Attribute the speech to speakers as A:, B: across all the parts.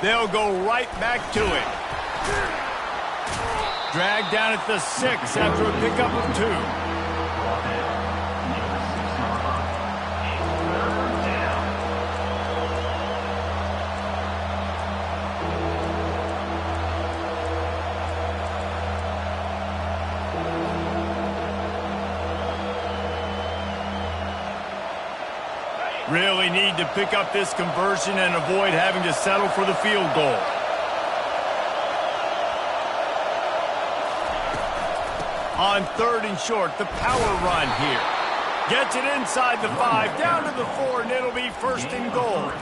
A: They'll go right back to it. Dragged down at the 6 after a pickup of 2. Really need to pick up this conversion and avoid having to settle for the field goal. On 3rd and short, the power run here. Gets it inside the 5, down to the 4, and it'll be 1st and goal.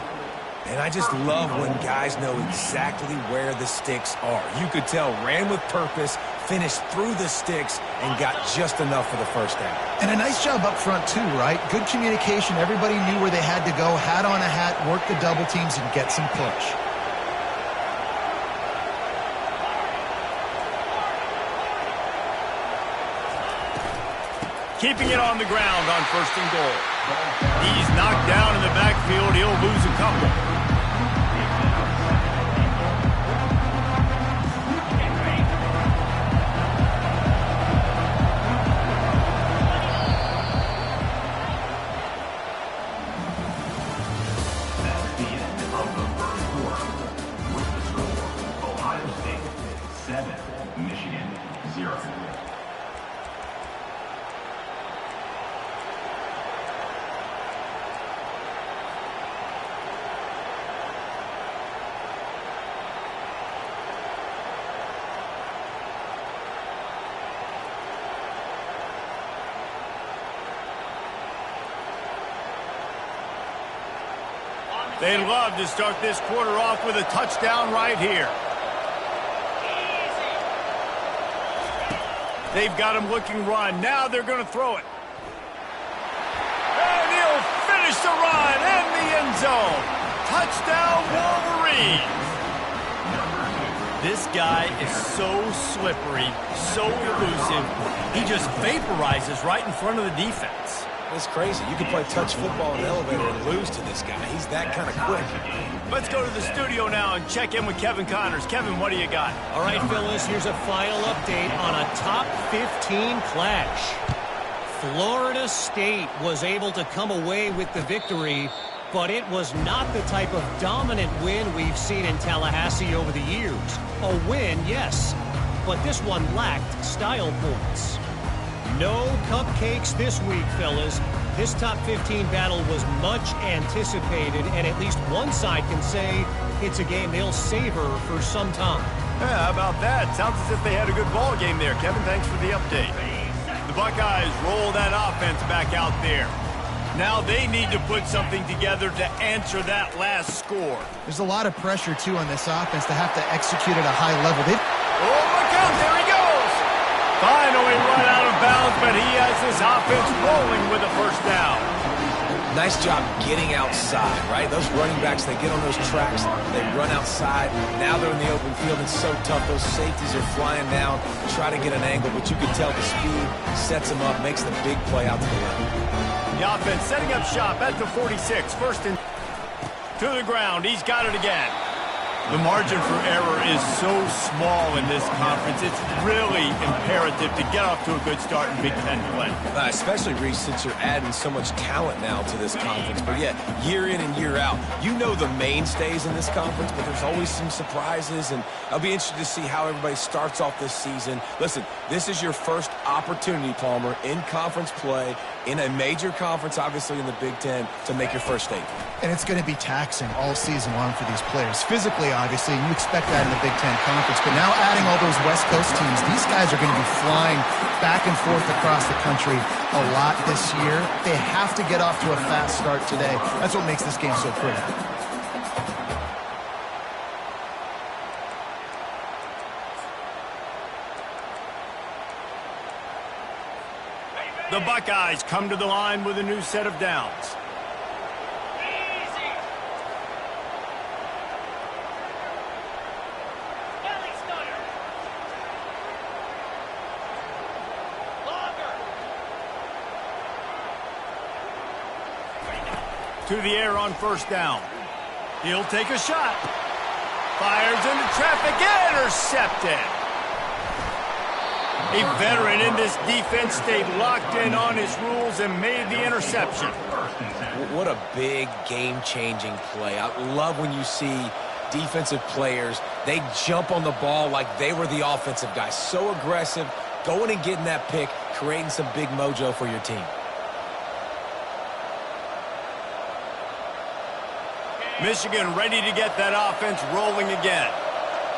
B: And I just love when guys know exactly where the sticks are. You could tell, ran with purpose, finished through the sticks, and got just enough for the 1st down.
C: And a nice job up front, too, right? Good communication. Everybody knew where they had to go, hat on a hat, work the double teams, and get some push.
A: Keeping it on the ground on 1st and goal. He's knocked down in the backfield. He'll lose a couple. They'd love to start this quarter off with a touchdown right here. They've got him looking run. Now they're going to throw it. And he'll finish the run in the end zone. Touchdown, Wolverines. This guy is so slippery, so elusive. He just vaporizes right in front of the defense.
B: It's crazy. You can play touch football in an elevator and lose to this guy. He's that kind of quick.
A: Let's go to the studio now and check in with Kevin Connors. Kevin, what do you got?
D: All right, Phyllis, here's a final update on a top 15 clash. Florida State was able to come away with the victory, but it was not the type of dominant win we've seen in Tallahassee over the years. A win, yes, but this one lacked style points. No cupcakes this week, fellas. This top 15 battle was much anticipated, and at least one side can say it's a game they'll savor for some time.
A: Yeah, how about that? Sounds as if they had a good ball game there. Kevin, thanks for the update. The Buckeyes roll that offense back out there. Now they need to put something together to answer that last score.
C: There's a lot of pressure, too, on this offense to have to execute at a high level.
A: Oh, look out, there he goes! Finally run out of bounds, but he has his offense rolling with a 1st down.
B: Nice job getting outside, right? Those running backs, they get on those tracks, they run outside. Now they're in the open field. It's so tough. Those safeties are flying down, try to get an angle, but you can tell the speed sets them up, makes the big play out to the left.
A: The offense setting up shop at the 46. 1st and to the ground. He's got it again. The margin for error is so small in this conference. It's really imperative to get off to a good start in Big Ten play.
B: Especially, Reese, since you're adding so much talent now to this conference. But yet, year in and year out, you know the mainstays in this conference, but there's always some surprises, and I'll be interested to see how everybody starts off this season. Listen, this is your first opportunity, Palmer, in conference play, in a major conference, obviously in the Big Ten, to make your first statement.
C: And it's going to be taxing all season long for these players. Physically, obviously, you expect that in the Big Ten Conference. But now adding all those West Coast teams, these guys are going to be flying back and forth across the country a lot this year. They have to get off to a fast start today. That's what makes this game so critical.
A: The Buckeyes come to the line with a new set of downs. To the air on 1st down. He'll take a shot. Fires into traffic, intercepted. A veteran in this defense stayed locked in on his rules and made the interception.
B: What a big game-changing play. I love when you see defensive players, they jump on the ball like they were the offensive guy. So aggressive, going and getting that pick, creating some big mojo for your team.
A: Michigan ready to get that offense rolling again.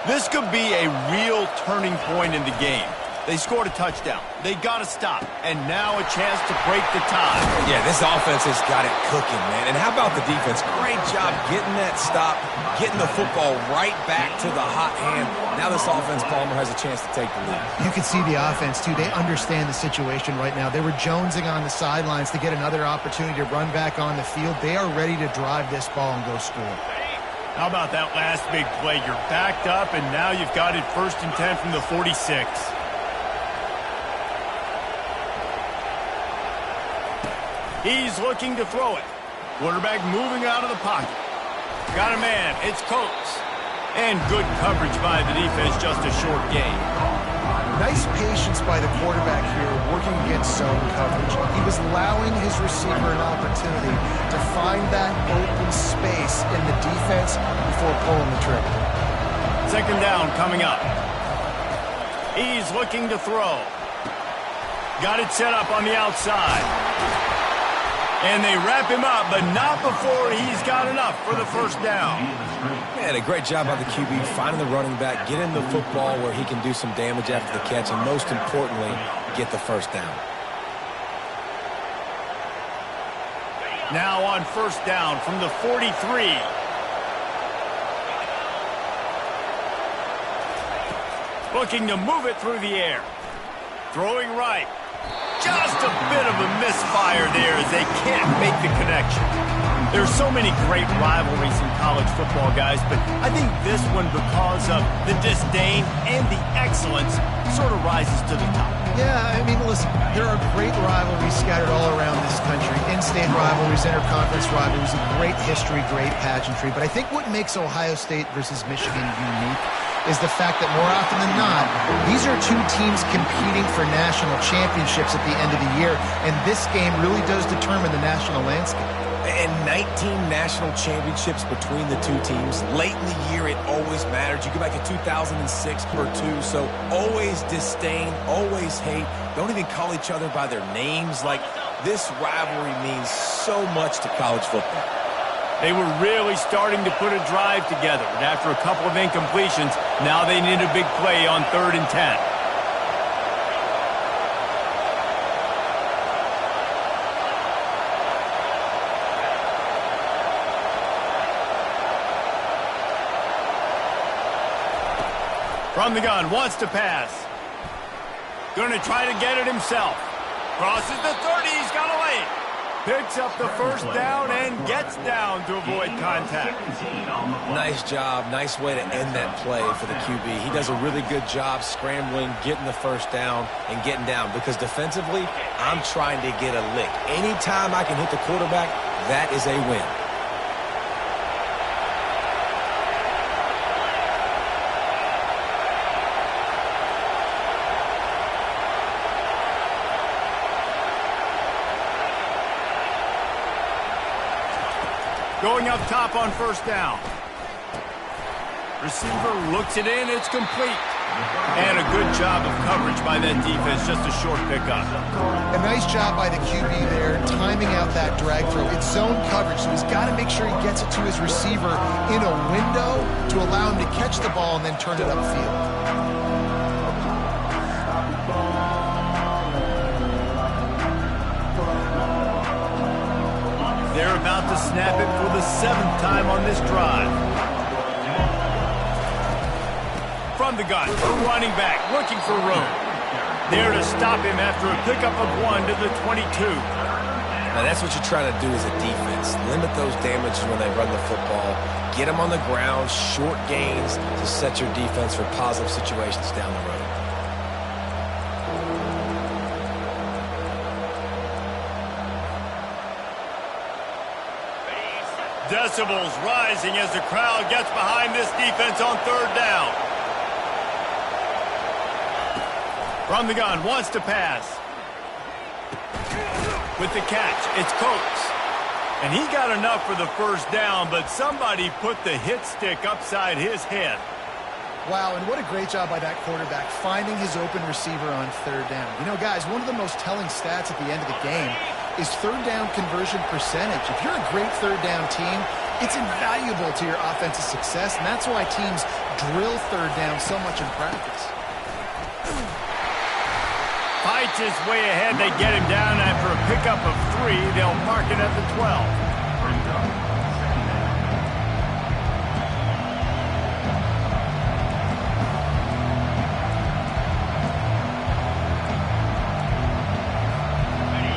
A: This could be a real turning point in the game. They scored a touchdown. They got to stop. And now a chance to break the tie.
B: Yeah, this offense has got it cooking, man. And how about the defense? Great job getting that stop, getting the football right back to the hot hand. Now this offense, Palmer, has a chance to take the lead.
C: You can see the offense, too. They understand the situation right now. They were jonesing on the sidelines to get another opportunity to run back on the field. They are ready to drive this ball and go score.
A: How about that last big play? You're backed up, and now you've got it 1st and 10 from the 46. He's looking to throw it. Quarterback moving out of the pocket. Got a man. It's Coates. And good coverage by the defense, just a short gain.
C: Nice patience by the quarterback here, working against zone coverage. He was allowing his receiver an opportunity to find that open space in the defense before pulling the trigger.
A: 2nd down coming up. He's looking to throw. Got it set up on the outside. And they wrap him up, but not before he's got enough for the 1st down.
B: Man, a great job by the QB finding the running back, getting the football where he can do some damage after the catch, and most importantly, get the 1st down.
A: Now on 1st down from the 43. Looking to move it through the air. Throwing right. Just a bit of a misfire there as they can't make the connection. There's so many great rivalries in college football, guys, but I think this one, because of the disdain and the excellence, sort of rises to the top.
C: Yeah, I mean, listen, there are great rivalries scattered all around this country. In-state rivalries, interconference rivalries, a great history, great pageantry. But I think what makes Ohio State versus Michigan unique is the fact that more often than not, these are two teams competing for national championships at the end of the year, and this game really does determine the national landscape.
B: And 19 national championships between the two teams. Late in the year, it always mattered. You go back to 2006 or 2, so always disdain, always hate. Don't even call each other by their names. Like, this rivalry means so much to college football.
A: They were really starting to put a drive together, and after a couple of incompletions, now they need a big play on 3rd and 10. From the gun, wants to pass. Going to try to get it himself. Crosses the 30, he's got a lane. Picks up the 1st down and gets down to avoid contact.
B: Nice job. Nice way to end that play for the QB. He does a really good job scrambling, getting the 1st down, and getting down. Because defensively, I'm trying to get a lick. Anytime I can hit the quarterback, that is a win.
A: Going up top on 1st down. Receiver looks it in, it's complete. And a good job of coverage by that defense, just a short pickup.
C: A nice job by the QB there, timing out that drag throw. It's zone coverage, so he's got to make sure he gets it to his receiver in a window to allow him to catch the ball and then turn it upfield.
A: They're about to snap it for the 7th time on this drive. From the gun, a running back looking for room. There to stop him after a pickup of 1 to the 22.
B: Now that's what you're trying to do as a defense. Limit those damages when they run the football. Get them on the ground, short gains to set your defense for positive situations down the road.
A: Decibels rising as the crowd gets behind this defense on third down. From the gun, wants to pass. With the catch, it's Coates. And he got enough for the first down, but somebody put the hit stick upside his head.
C: Wow, and what a great job by that quarterback, finding his open receiver on third down. You know, guys, one of the most telling stats at the end of the game is third down conversion percentage. If you're a great third down team, it's invaluable to your offensive success, and that's why teams drill third down so much in practice.
A: Fights his way ahead. They get him down after a pickup of 3. They'll mark it at the 12.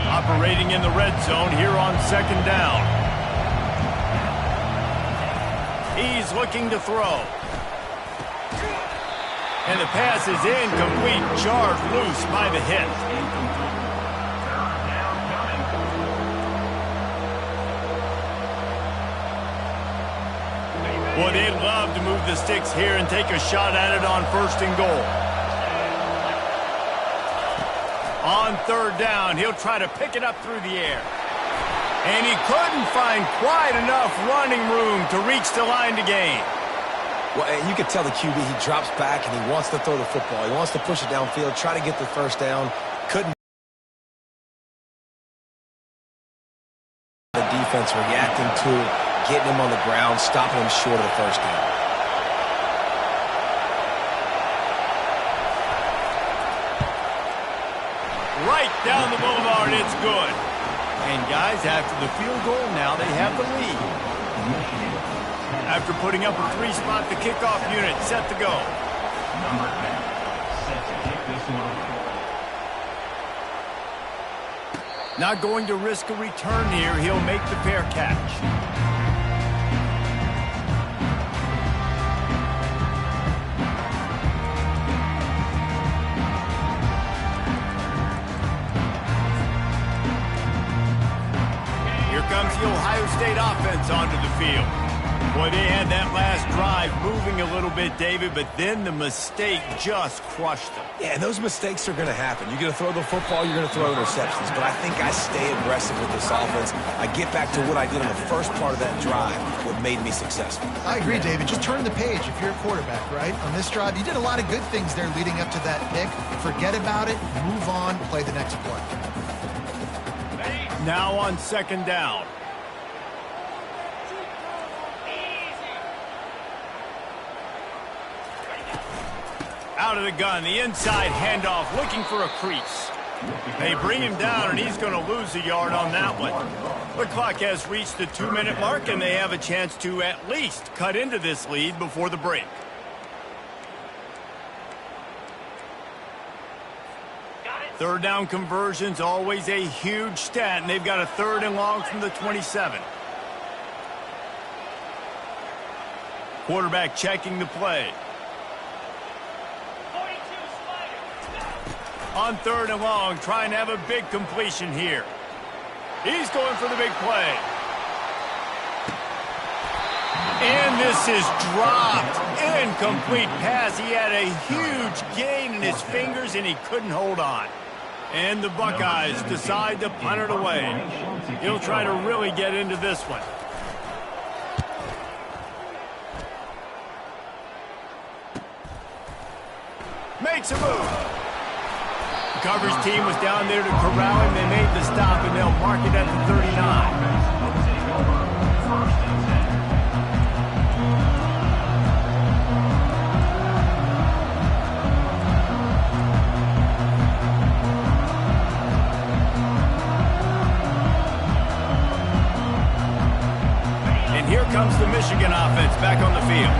A: Operating in the red zone here on second down. He's looking to throw. And the pass is incomplete, jarred loose by the hit. Boy, they'd love to move the sticks here and take a shot at it on first and goal. On third down, he'll try to pick it up through the air. And he couldn't find quite enough running room to reach the line to gain.
B: Well, you could tell the QB, he drops back and he wants to throw the football. He wants to push it downfield, try to get the first down. Couldn't. The defense reacting to it, getting him on the ground, stopping him short of the first down.
A: Right down the boulevard, it's good. And guys, after the field goal, now they have the lead. After putting up a 3-spot, the kickoff unit set to go. Not going to risk a return here. He'll make the fair catch. Here comes the Ohio State offense onto the field. Boy, they had that last drive moving a little bit, David, but then the mistake just crushed them.
B: Yeah, and those mistakes are going to happen. You're going to throw the football, you're going to throw interceptions. But I think I stay aggressive with this offense. I get back to what I did on the first part of that drive, what made me successful.
C: I agree, David. Just turn the page if you're a quarterback, right? On this drive, you did a lot of good things there leading up to that pick. Forget about it, move on, play the next play.
A: Now on second down. Out of the gun, the inside handoff, looking for a crease. They bring him down, and he's going to lose a yard on that one. The clock has reached the 2-minute mark, and they have a chance to at least cut into this lead before the break. Third down conversions, always a huge stat, and they've got a 3rd and long from the 27. Quarterback checking the play. On 3rd and long, trying to have a big completion here. He's going for the big play. And this is dropped. Incomplete pass. He had a huge gain in his fingers, and he couldn't hold on. And the Buckeyes decide to punt it away. He'll try to really get into this one. Makes a move. The coverage team was down there to corral him. They made the stop, and they'll mark it at the 39. And here comes the Michigan offense back on the field.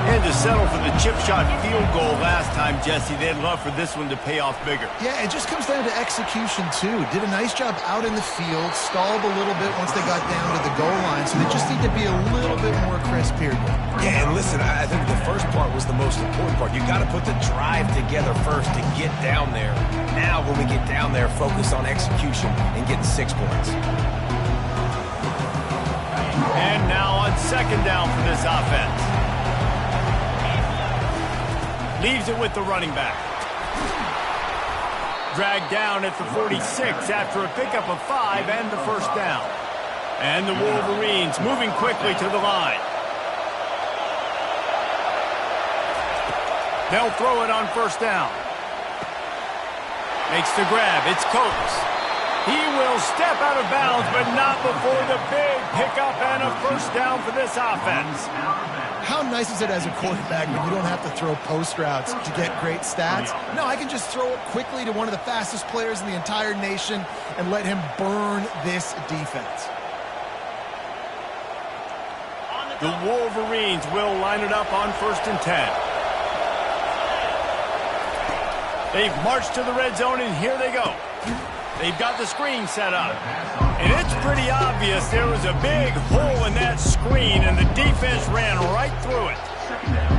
A: And to settle for the chip shot field goal last time, Jesse, they'd love for this one to pay off bigger.
C: Yeah, it just comes down to execution, too. Did a nice job out in the field, stalled a little bit once they got down to the goal line, so they just need to be a little bit more crisp here.
B: Yeah, and listen, I think the first part was the most important part. You got to put the drive together first to get down there. Now, when we get down there, focus on execution and getting 6 points.
A: And now on second down for this offense. Leaves it with the running back. Dragged down at the 46 after a pickup of 5 and the first down. And the Wolverines moving quickly to the line. They'll throw it on first down. Makes the grab. It's Coates. He will step out of bounds, but not before the big pickup and a first down for this offense.
C: How nice is it as a quarterback when you don't have to throw post routes to get great stats? No, I can just throw it quickly to one of the fastest players in the entire nation and let him burn this defense.
A: The Wolverines will line it up on 1st and 10. They've marched to the red zone, and here they go. They've got the screen set up. And it's pretty obvious there was a big hole in that screen, and the defense ran right through it.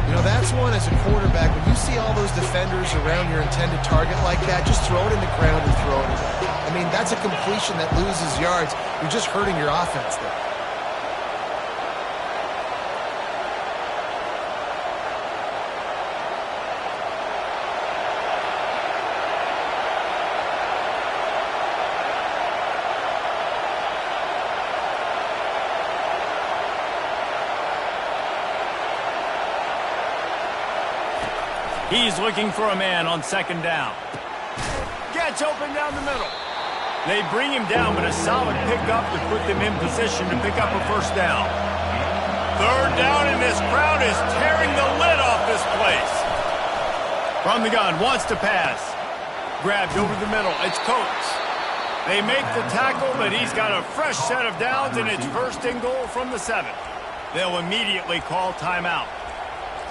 C: You know, that's one as a quarterback. When you see all those defenders around your intended target like that, just throw it in the ground and throw it away. I mean, that's a completion that loses yards. You're just hurting your offense there.
A: He's looking for a man on second down. Gets open down the middle. They bring him down, but a solid pickup to put them in position to pick up a first down. Third down, and this crowd is tearing the lid off this place. From the gun, wants to pass. Grabbed over the middle. It's Coates. They make the tackle, but he's got a fresh set of downs, and it's 1st and goal from the 7. They'll immediately call timeout.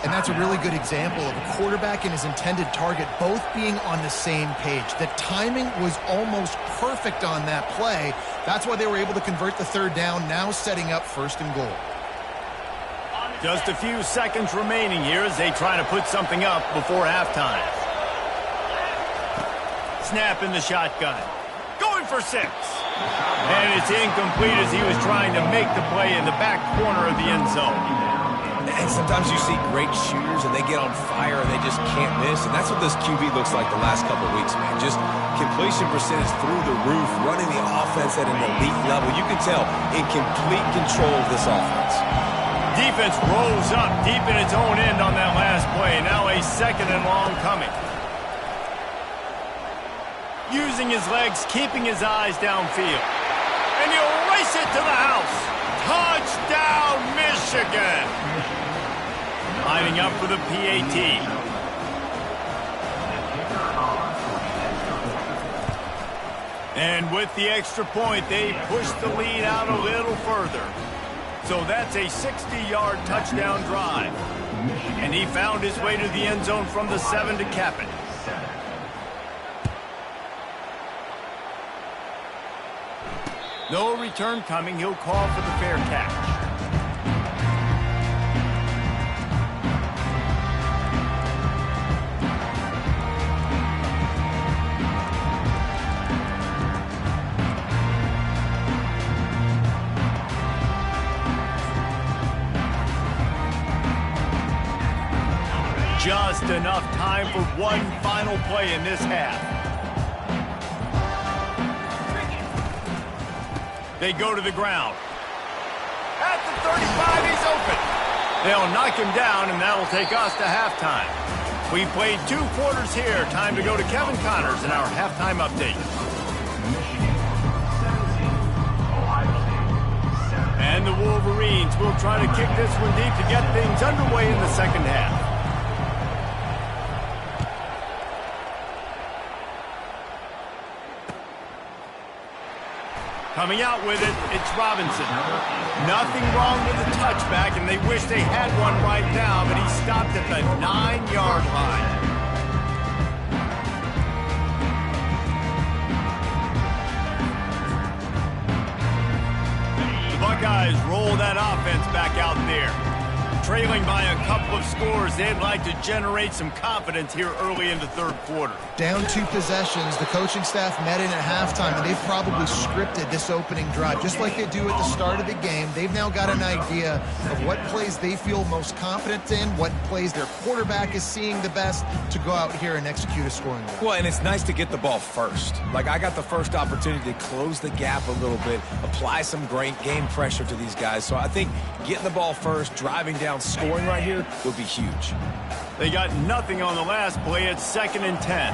C: And that's a really good example of a quarterback and his intended target both being on the same page. The timing was almost perfect on that play. That's why they were able to convert the 3rd down, now setting up 1st and goal.
A: Just a few seconds remaining here as they try to put something up before halftime. Snap in the shotgun. Going for 6. And it's incomplete as he was trying to make the play in the back corner of the end zone.
B: And sometimes you see great shooters and they get on fire and they just can't miss. And that's what this QB looks like the last couple of weeks, man. Just completion percentage through the roof, running the offense at an elite level. You can tell in complete control of this offense.
A: Defense rolls up deep in its own end on that last play. Now a 2nd and long coming. Using his legs, keeping his eyes downfield. And he'll race it to the house. Touchdown, Michigan! Lining up for the PAT. And with the extra point, they push the lead out a little further. So that's a 60-yard touchdown drive. And he found his way to the end zone from the 7 to cap it. No return coming. He'll call for the fair catch. Just enough time for one final play in this half. They go to the ground. At the 35, he's open. They'll knock him down, and that'll take us to halftime. We played 2 quarters here. Time to go to Kevin Connors in our halftime update. And the Wolverines will try to kick this one deep to get things underway in the second half. Coming out with it, it's Robinson. Nothing wrong with the touchback, and they wish they had one right now, but he stopped at the 9-yard line. The Buckeyes roll that offense back out there. trailing by a couple of scores. They'd like to generate some confidence here early in the third quarter.
C: Down 2 possessions, the coaching staff met in at halftime, and they've probably scripted this opening drive, just like they do at the start of the game. They've now got an idea of what plays they feel most confident in, what plays their quarterback is seeing the best to go out here and execute a scoring drive.
B: Well, and it's nice to get the ball first. Like, I got the first opportunity to close the gap a little bit, apply some great game pressure to these guys. So I think getting the ball first, driving down, scoring right here would be huge.
A: They got nothing on the last play. It's 2nd and 10.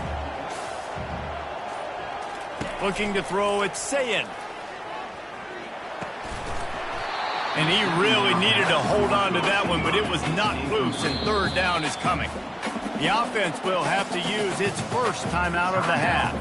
A: Looking to throw, it's Sayin. And he really needed to hold on to that one, but it was not loose, and 3rd down is coming. The offense will have to use its first timeout of the half.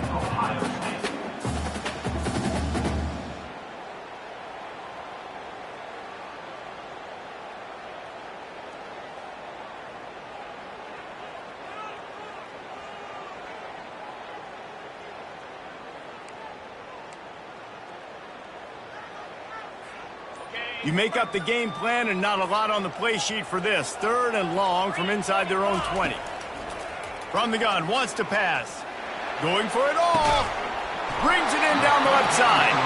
A: You make up the game plan and not a lot on the play sheet for this. 3rd and long from inside their own 20. From the gun, wants to pass. Going for it all. Brings it in down the left side.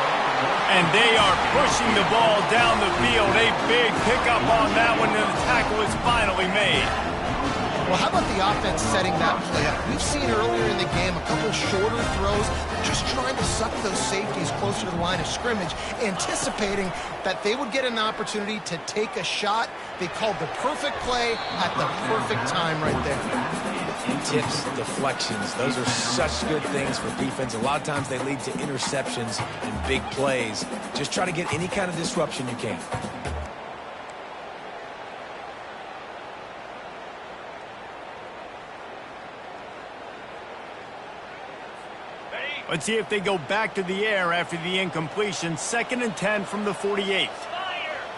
A: And they are pushing the ball down the field. A big pickup on that one, and the tackle is finally made.
C: Well, how about the offense setting that play up? We've seen earlier in the game a couple shorter throws, just trying to suck those safeties closer to the line of scrimmage, anticipating that they would get an opportunity to take a shot. They called the perfect play at the perfect time right there.
B: Tips, deflections, those are such good things for defense. A lot of times they lead to interceptions and big plays. Just try to get any kind of disruption you can.
A: Let's see if they go back to the air after the incompletion. 2nd and 10 from the 48.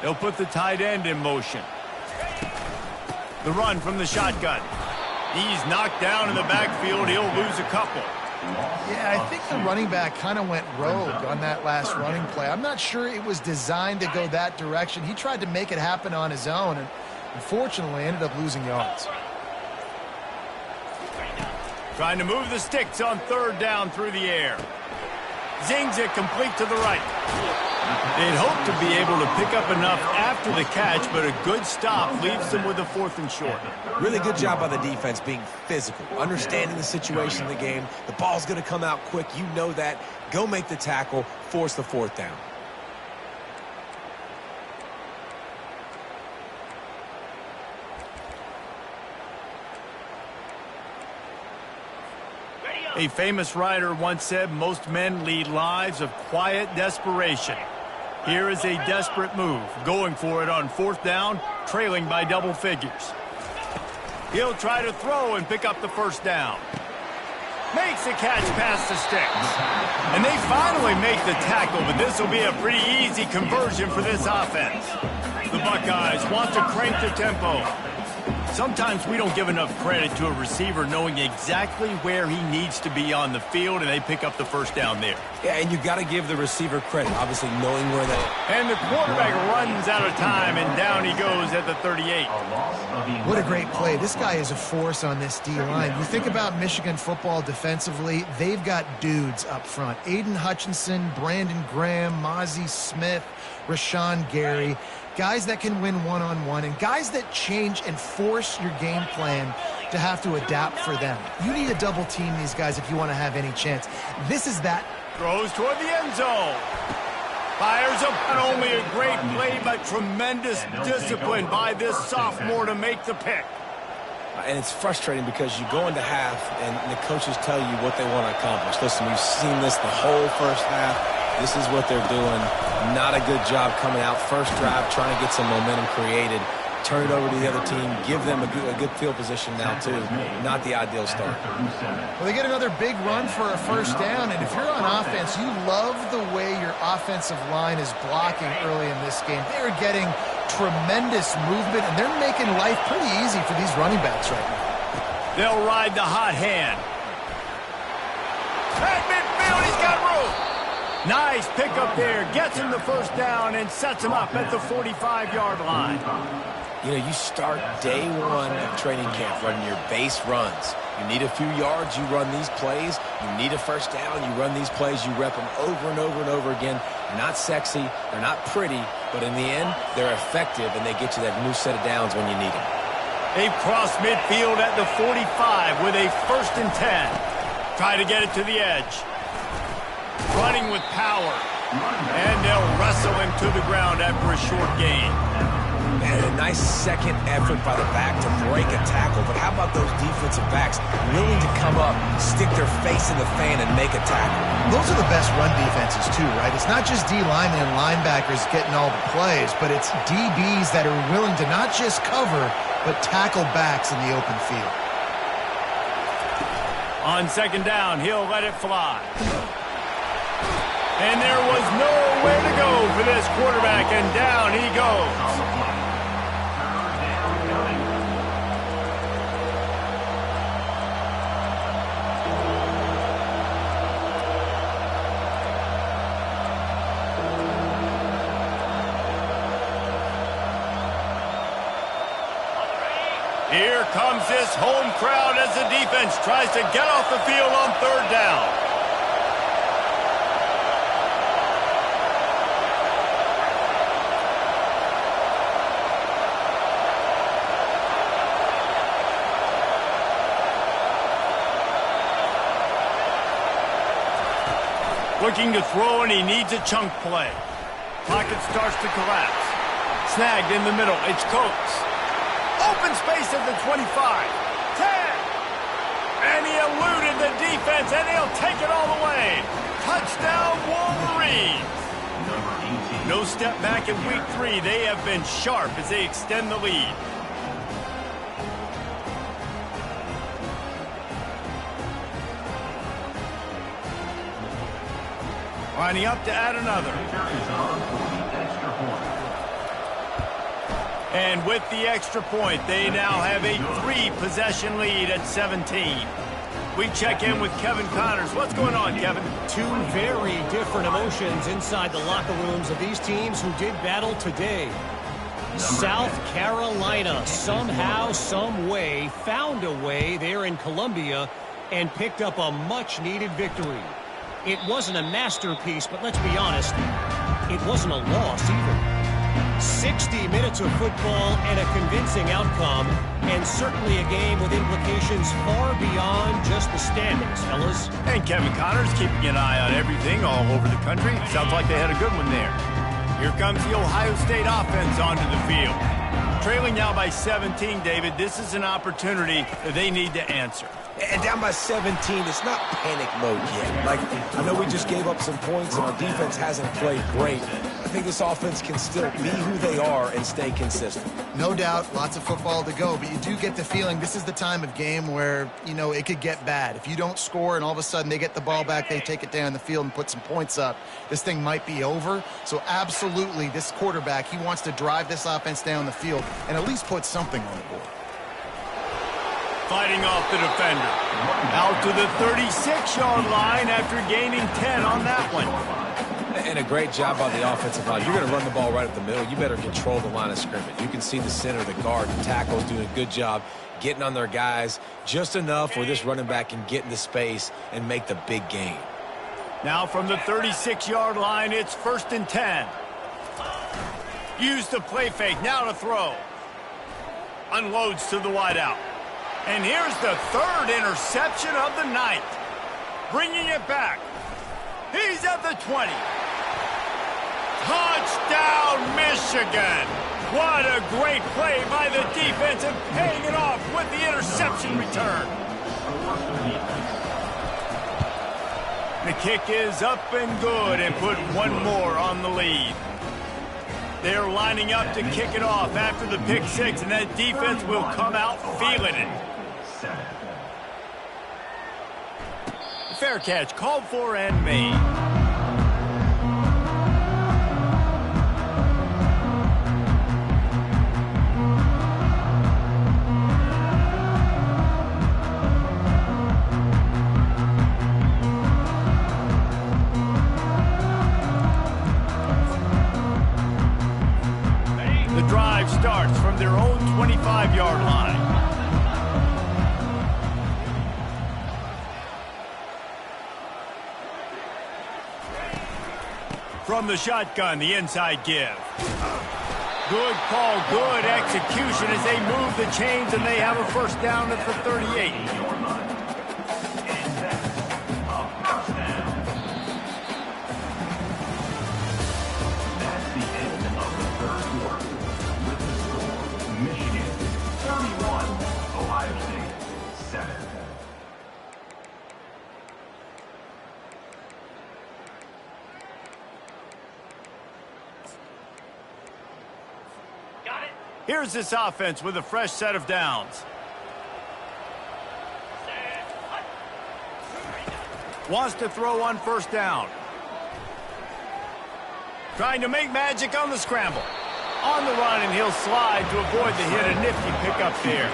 A: They'll put the tight end in motion. The run from the shotgun. He's knocked down in the backfield. He'll lose a couple.
C: Yeah, I think the running back kind of went rogue on that last running play. I'm not sure it was designed to go that direction. He tried to make it happen on his own, and unfortunately ended up losing yards.
A: Trying to move the sticks on 3rd down through the air. Zings it complete to the right. They'd hope to be able to pick up enough after the catch, but a good stop leaves them with a 4th and short.
B: Really good job by the defense being physical, understanding the situation of the game. The ball's going to come out quick. You know that. Go make the tackle, force the 4th down.
A: A famous writer once said, most men lead lives of quiet desperation. Here is a desperate move, going for it on 4th down, trailing by double figures. He'll try to throw and pick up the 1st down. Makes the catch past the sticks. And they finally make the tackle, but this will be a pretty easy conversion for this offense. The Buckeyes want to crank the tempo. Sometimes we don't give enough credit to a receiver knowing exactly where he needs to be on the field, and they pick up the 1st down there.
B: Yeah, and you got to give the receiver credit, obviously knowing where they are.
A: And the quarterback runs out of time, and down he goes at the 38.
C: What a great play. This guy is a force on this D-line. You think about Michigan football defensively, they've got dudes up front. Aiden Hutchinson, Brandon Graham, Mozzie Smith, Rashawn Gary. Guys that can win one-on-one, and guys that change and force your game plan to have to adapt for them. You need to double team these guys if you want to have any chance. This is that.
A: Throws toward the end zone. Fires up. Not only a great play, but tremendous discipline by this sophomore to make the pick.
B: And it's frustrating because you go into half and the coaches tell you what they want to accomplish. Listen, we've seen this the whole first half. This is what they're doing. Not a good job coming out first drive, trying to get some momentum created. Turn it over to the other team. Give them a good field position now, too. Not the ideal start.
C: Well, they get another big run for a 1st down, and if you're on offense, you love the way your offensive line is blocking early in this game. They are getting tremendous movement, and they're making life pretty easy for these running backs right now.
A: They'll ride the hot hand. At midfield, he's got room. Nice pickup there. Gets him the 1st down and sets him up at the 45-yard line.
B: You know, you start day one of training camp running your base runs. You need a few yards, you run these plays. You need a first down, you run these plays. You rep them over and over and over again. They're not sexy, they're not pretty, but in the end, they're effective, and they get you that new set of downs when you need them.
A: They've crossed midfield at the 45 with a 1st and 10. Try to get it to the edge. Running with power. And they'll wrestle him to the ground after a short gain.
B: And a nice second effort by the back to break a tackle. But how about those defensive backs willing to come up, stick their face in the fan, and make a tackle?
C: Those are the best run defenses, too, right? It's not just D linemen and linebackers getting all the plays, but it's DBs that are willing to not just cover, but tackle backs in the open field.
A: On 2nd down, he'll let it fly. And there was nowhere to go for this quarterback, and down he goes. Here comes this home crowd as the defense tries to get off the field on 3rd down. Looking to throw, and he needs a chunk play. Pocket starts to collapse. Snagged in the middle. It's Coates. Open space at the 25. 10. And he eluded the defense, and he'll take it all the way. Touchdown, Wolverines. No step back in week 3. They have been sharp as they extend the lead. Lining up to add another. And with the extra point, they now have a 3-possession lead at 17. We check in with Kevin Connors. What's going on, Kevin?
D: Two very different emotions inside the locker rooms of these teams who did battle today. South Carolina somehow, some way, found a way there in Columbia and picked up a much-needed victory. It wasn't a masterpiece, but let's be honest, it wasn't a loss either. 60 minutes of football and a convincing outcome, and certainly a game with implications far beyond just the standings, fellas.
A: And Kevin Connors keeping an eye on everything all over the country. Sounds like they had a good one there. Here comes the Ohio State offense onto the field. Trailing now by 17, David, this is an opportunity that they need to answer.
B: And down by 17, it's not panic mode yet. Like, I know we just gave up some points and our defense hasn't played great. I think this offense can still be who they are and stay consistent.
C: No doubt, lots of football to go, but you do get the feeling this is the time of game where, you know, it could get bad. If you don't score and all of a sudden they get the ball back, they take it down the field and put some points up, this thing might be over. So absolutely, this quarterback, he wants to drive this offense down the field and at least put something on the board.
A: Fighting off the defender. Out to the 36-yard line after gaining 10 on that one.
B: And a great job by the offensive line. You're going to run the ball right up the middle. You better control the line of scrimmage. You can see the center, the guard, the tackles doing a good job getting on their guys just enough where this running back can get into space and make the big gain.
A: Now from the 36-yard line, it's 1st and 10. Use the play fake. Now to throw. Unloads to the wideout. And here's the 3rd interception of the night. Bringing it back. He's at the 20. Touchdown, Michigan. What a great play by the defense and paying it off with the interception return. The kick is up and good and put one more on the lead. They're lining up to kick it off after the pick six, and that defense will come out feeling it. Fair catch called for and made. The drive starts from their own 40-yard line. From the shotgun, the inside give. Good call, good execution as they move the chains, and they have a first down at the 38. Here's this offense with a fresh set of downs. Wants to throw on first down. Trying to make magic on the scramble. On the run, and he'll slide to avoid the hit. A nifty pickup there.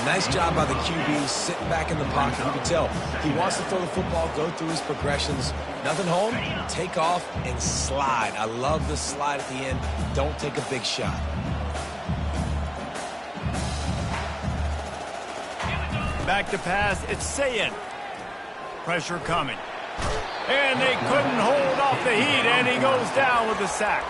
B: Nice job by the QB sitting back in the pocket. You can tell he wants to throw the football, go through his progressions. Nothing home, take off, and slide. I love the slide at the end. Don't take a big shot.
A: Back to pass, it's Sayin. Pressure coming. And they couldn't hold off the heat, and he goes down with a sack.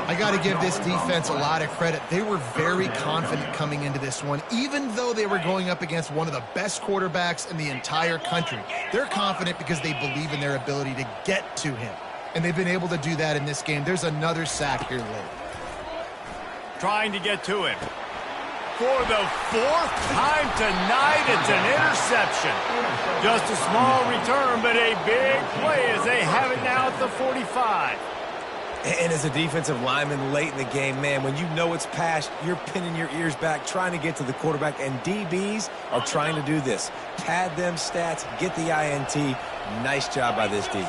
C: I got to give this defense a lot of credit. They were very confident coming into this one, even though they were going up against one of the best quarterbacks in the entire country. They're confident because they believe in their ability to get to him, and they've been able to do that in this game. There's another sack here late.
A: Trying to get to him. For the fourth time tonight, it's an interception. Just a small return, but a big play as they have it now at the 45.
B: And as a defensive lineman late in the game, man, when you know it's pass, you're pinning your ears back, trying to get to the quarterback, and DBs are trying to do this. Pad them stats, get the INT. Nice job by this D.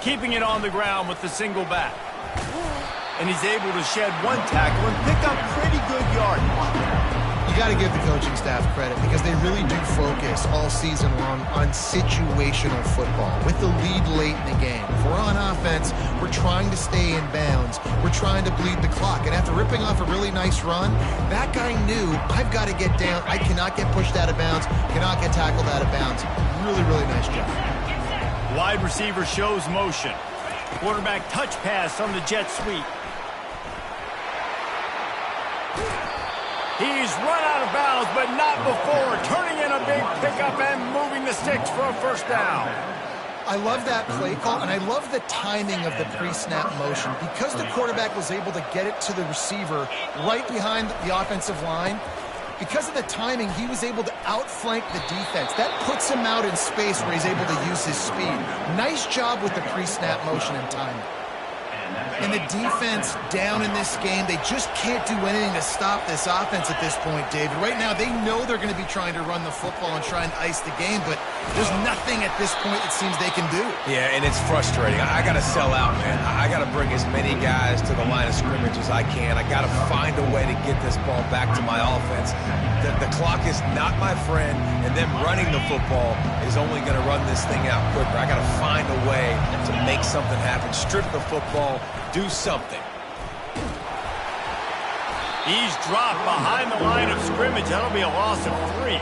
A: Keeping it on the ground with the single back. And he's able to shed one tackle and pick up pretty good yardage.
C: You got to give the coaching staff credit because they really do focus all season long on situational football with the lead late in the game. If we're on offense, we're trying to stay in bounds. We're trying to bleed the clock. And after ripping off a really nice run, that guy knew, I've got to get down. I cannot get pushed out of bounds, cannot get tackled out of bounds. Really, really nice job.
A: Wide receiver shows motion. Quarterback touch pass on the jet sweep. He's run out of bounds, but not before. Turning in a big pickup and moving the sticks for a first down.
C: I love that play call, and I love the timing of the pre-snap motion. Because the quarterback was able to get it to the receiver right behind the offensive line, because of the timing, he was able to outflank the defense. That puts him out in space where he's able to use his speed. Nice job with the pre-snap motion and timing. And the defense down in this game, they just can't do anything to stop this offense at this point, David. Right now, they know they're going to be trying to run the football and try and ice the game, but there's nothing at this point it seems they can do.
B: Yeah, and it's frustrating. I got to sell out, man. I got to bring as many guys to the line of scrimmage as I can. I got to find a way to get this ball back to my offense. The clock is not my friend, and them running the football is only going to run this thing out quicker. I got to find a way to make something happen, strip the football, do something.
A: He's dropped behind the line of scrimmage. That'll be a loss of 3.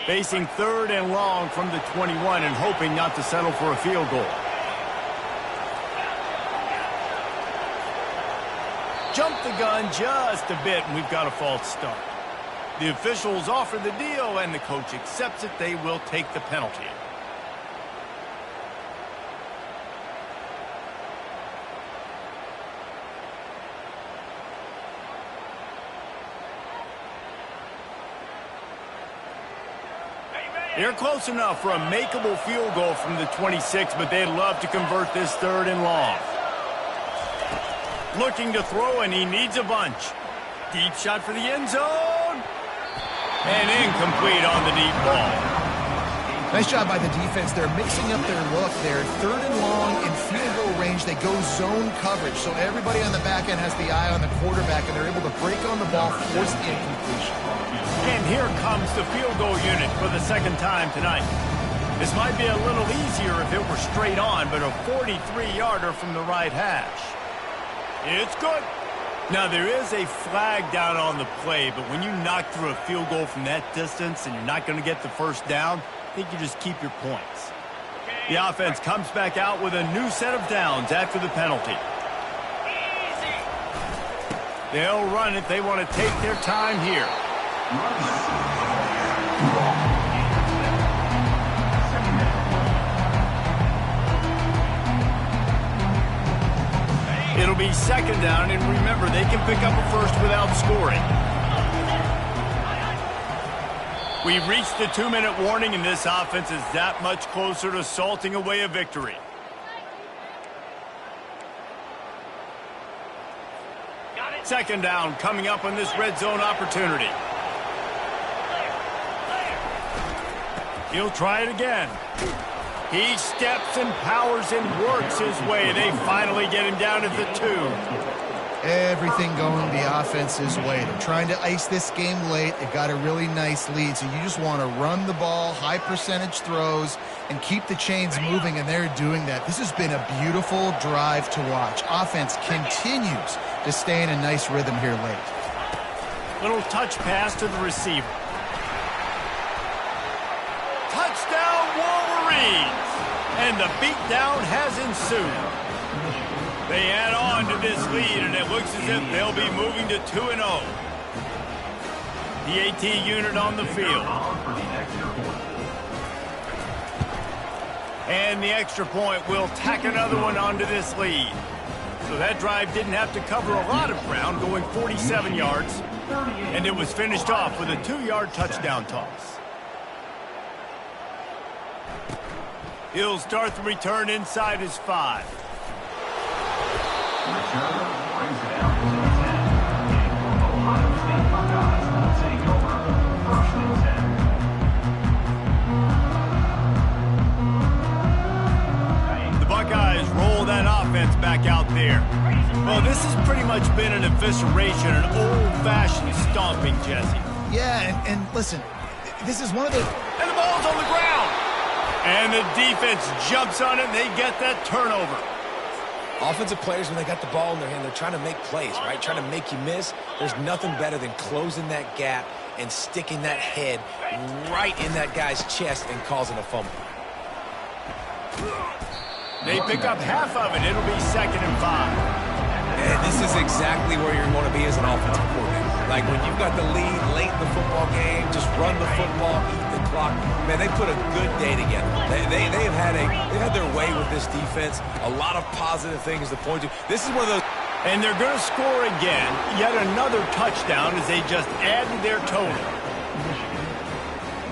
A: Facing 3rd and long from the 21 and hoping not to settle for a field goal. Jumped the gun just a bit, and we've got a false start. The officials offer the deal, and the coach accepts it. They will take the penalty. They're close enough for a makeable field goal from the 26, but they'd love to convert this 3rd and long. Looking to throw, and he needs a bunch. Deep shot for the end zone. And incomplete on the deep ball.
C: Nice job by the defense. They're mixing up their look there. 3rd and long in field goal range, they go zone coverage. So everybody on the back end has the eye on the quarterback, and they're able to break on the ball, force the incompletion.
A: And here comes the field goal unit for the second time tonight. This might be a little easier if it were straight on, but a 43-yarder from the right hash. It's good. Now, there is a flag down on the play, but when you knock through a field goal from that distance and you're not going to get the first down, I think you just keep your points. The offense comes back out with a new set of downs after the penalty. They'll run it. They want to take their time here. It'll be second down, and remember, they can pick up a first without scoring. We've reached the 2-minute warning, and this offense is that much closer to salting away a victory. Second down coming up on this red zone opportunity. He'll try it again. He steps and powers and works his way. They finally get him down at the 2.
C: Everything going the offense's way. They're trying to ice this game late. They got a really nice lead, so you just want to run the ball, high percentage throws, and keep the chains moving, and they're doing that. This has been a beautiful drive to watch. Offense continues to stay in a nice rhythm here late.
A: Little touch pass to the receiver. Touchdown, Wolverines! And the beatdown has ensued. They add on to this lead, and it looks as if they'll be moving to 2-0. The AT unit on the field. And the extra point will tack another one onto this lead. So that drive didn't have to cover a lot of ground, going 47 yards. And it was finished off with a 2-yard touchdown toss. He'll start the return inside his 5. The Buckeyes roll that offense back out there. Well, this has pretty much been an evisceration, an old-fashioned stomping, Jesse.
C: Yeah, and listen, this is one of the...
A: And the ball's on the ground! And the defense jumps on it, and they get that turnover.
B: Offensive players, when they got the ball in their hand, they're trying to make plays, right? Trying to make you miss. There's nothing better than closing that gap and sticking that head right in that guy's chest and causing a fumble.
A: They pick up half of it. It'll be 2nd and 5.
B: And this is exactly where you want to be as an offensive coordinator. Like when you've got the lead late in the football game, just run the football, eat the clock. Man, they put a good day together. They've had their way with this defense. A lot of positive things to point to. This is one of those.
A: And they're going to score again. Yet another touchdown as they just add to their total.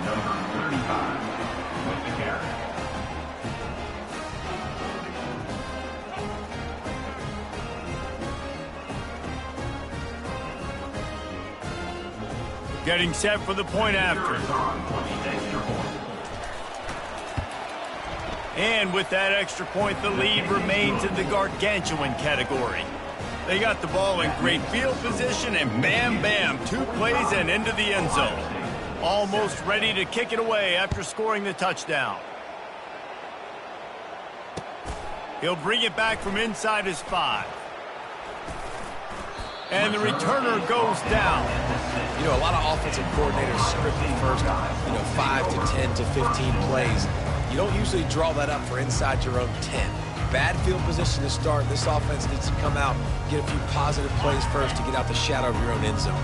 E: Number 35 with the carry.
A: Getting set for the point after. And with that extra point, the lead remains in the gargantuan category. They got the ball in great field position, and bam, bam, 2 plays and into the end zone. Almost ready to kick it away after scoring the touchdown. He'll bring it back from inside his 5. And the returner goes down.
B: You know, a lot of offensive coordinators script the first, 5 to 10 to 15 plays. You don't usually draw that up for inside your own 10. Bad field position to start. This offense needs to come out, get a few positive plays first to get out the shadow of your own end zone.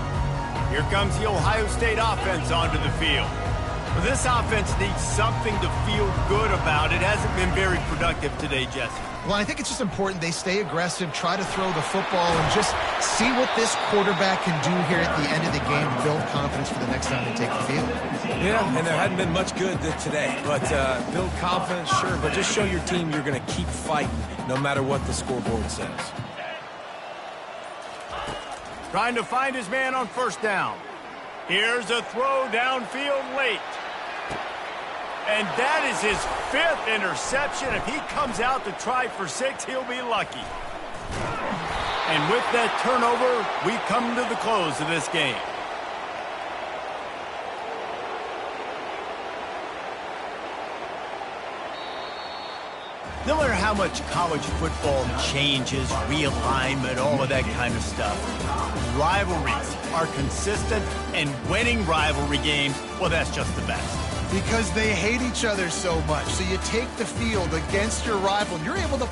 A: Here comes the Ohio State offense onto the field. Well, this offense needs something to feel good about. It hasn't been very productive today, Jesse.
C: Well, I think it's just important they stay aggressive, try to throw the football, and just see what this quarterback can do here at the end of the game to build confidence for the next time they take the field.
B: Yeah, and there hadn't been much good today. But build confidence, sure, but just show your team you're going to keep fighting no matter what the scoreboard says.
A: Trying to find his man on first down. Here's a throw downfield late. And that is his 5th interception. If he comes out to try for 6, he'll be lucky. And with that turnover, we come to the close of this game. No matter how much college football changes, realignment, all of that kind of stuff, rivalries are consistent, and winning rivalry games, well, that's just the best.
C: Because they hate each other so much. So you take the field against your rival, and you're able to